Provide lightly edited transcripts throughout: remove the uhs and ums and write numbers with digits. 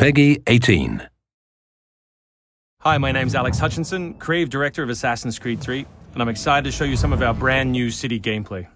Peggy 18. Hi, my name's Alex Hutchinson, Creative Director of Assassin's Creed 3, and I'm excited to show you some of our brand new city gameplay.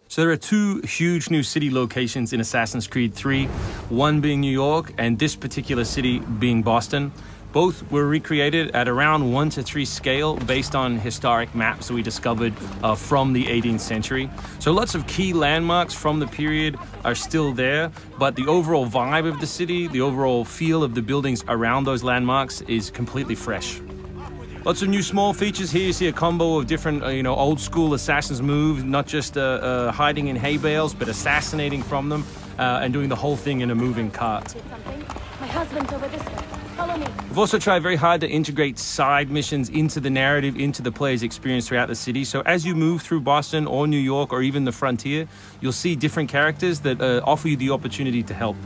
So there are two huge new city locations in Assassin's Creed 3, one being New York and this particular city being Boston. Both were recreated at around 1:3 scale based on historic maps that we discovered from the 18th century. So lots of key landmarks from the period are still there, but the overall vibe of the city, the overall feel of the buildings around those landmarks is completely fresh. Lots of new small features here. You see a combo of different, old school assassin's moves, not just hiding in hay bales, but assassinating from them and doing the whole thing in a moving cart. My husband's over this way. Follow me. We've also tried very hard to integrate side missions into the narrative, into the player's experience throughout the city. So as you move through Boston or New York or even the frontier, you'll see different characters that offer you the opportunity to help.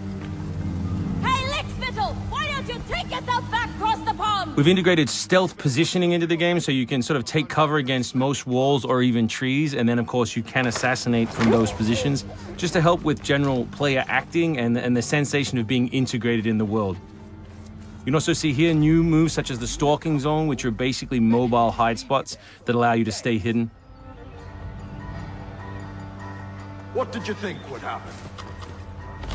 Hey, Lickspittle! Why don't you take yourself back across the pond? We've integrated stealth positioning into the game, so you can sort of take cover against most walls or even trees, and then of course you can assassinate from those positions, just to help with general player acting and the sensation of being integrated in the world. You can also see here new moves such as the stalking zone, which are basically mobile hide spots that allow you to stay hidden. What did you think would happen?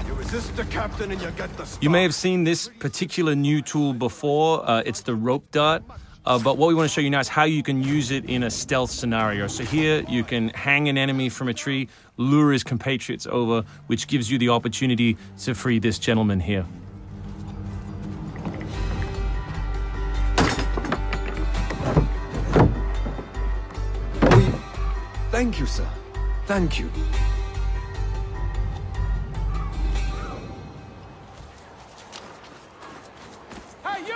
You resist the captain and you get the star. You may have seen this particular new tool before. It's the rope dart. But what we want to show you now is how you can use it in a stealth scenario. So here you can hang an enemy from a tree, lure his compatriots over, which gives you the opportunity to free this gentleman here. Thank you, sir. Thank you. Hey, you!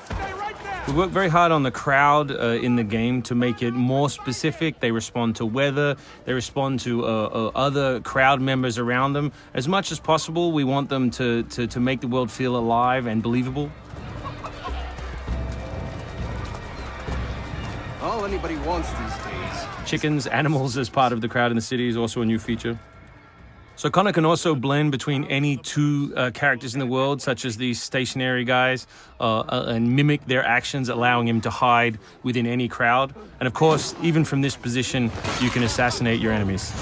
Stay right there! We work very hard on the crowd in the game to make it more specific. They respond to weather, they respond to other crowd members around them. As much as possible, we want them to make the world feel alive and believable. All anybody wants these days. Chickens, animals as part of the crowd in the city is also a new feature. So Connor can also blend between any two characters in the world, such as these stationary guys, and mimic their actions, allowing him to hide within any crowd. And of course, even from this position, you can assassinate your enemies.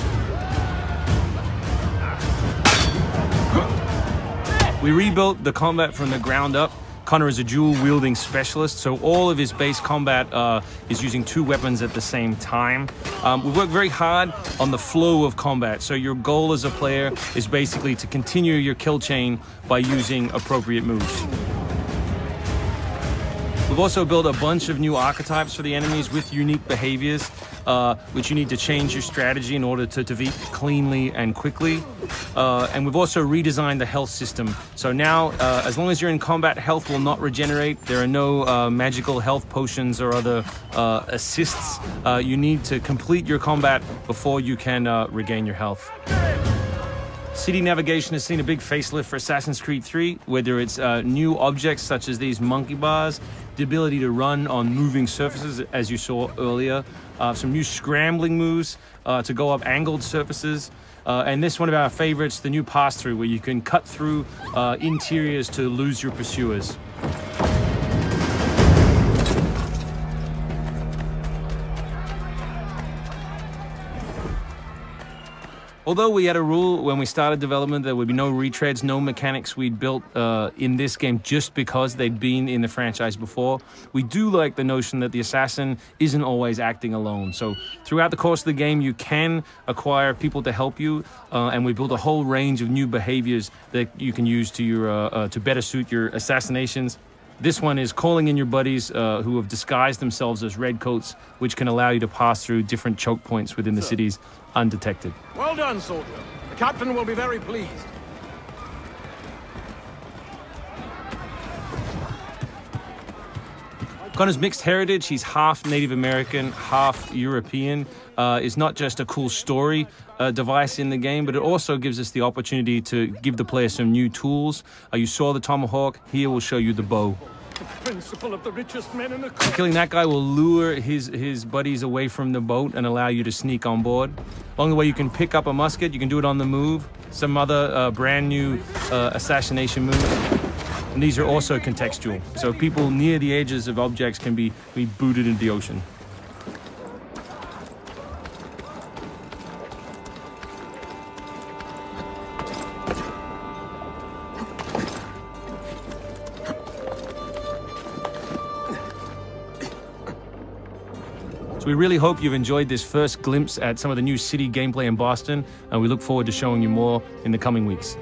We rebuilt the combat from the ground up. Connor is a dual-wielding specialist, so all of his base combat is using two weapons at the same time. We work very hard on the flow of combat, so your goal as a player is basically to continue your kill chain by using appropriate moves. We've also built a bunch of new archetypes for the enemies with unique behaviors, which you need to change your strategy in order to defeat cleanly and quickly. And we've also redesigned the health system. So now, as long as you're in combat, health will not regenerate. There are no magical health potions or other assists. You need to complete your combat before you can regain your health. City navigation has seen a big facelift for Assassin's Creed 3, whether it's new objects such as these monkey bars, the ability to run on moving surfaces, as you saw earlier, some new scrambling moves to go up angled surfaces, and this one of our favorites, the new pass-through, where you can cut through interiors to lose your pursuers. Although we had a rule when we started development, there would be no retreads, no mechanics we'd built in this game just because they'd been in the franchise before, we do like the notion that the assassin isn't always acting alone. So throughout the course of the game, you can acquire people to help you, and we built a whole range of new behaviors that you can use to better suit your assassinations. This one is calling in your buddies who have disguised themselves as redcoats, which can allow you to pass through different choke points within the cities undetected. Well done, soldier. The captain will be very pleased. Connor's mixed heritage, he's half Native American, half European, is not just a cool story device in the game, but it also gives us the opportunity to give the player some new tools. You saw the tomahawk, here we'll show you the bow. The principle of the richest men in the country. Killing that guy will lure his buddies away from the boat and allow you to sneak on board. Along the way, you can pick up a musket, you can do it on the move. some other brand new assassination moves. And these are also contextual. So people near the edges of objects can be booted into the ocean. So we really hope you've enjoyed this first glimpse at some of the new city gameplay in Boston, and we look forward to showing you more in the coming weeks.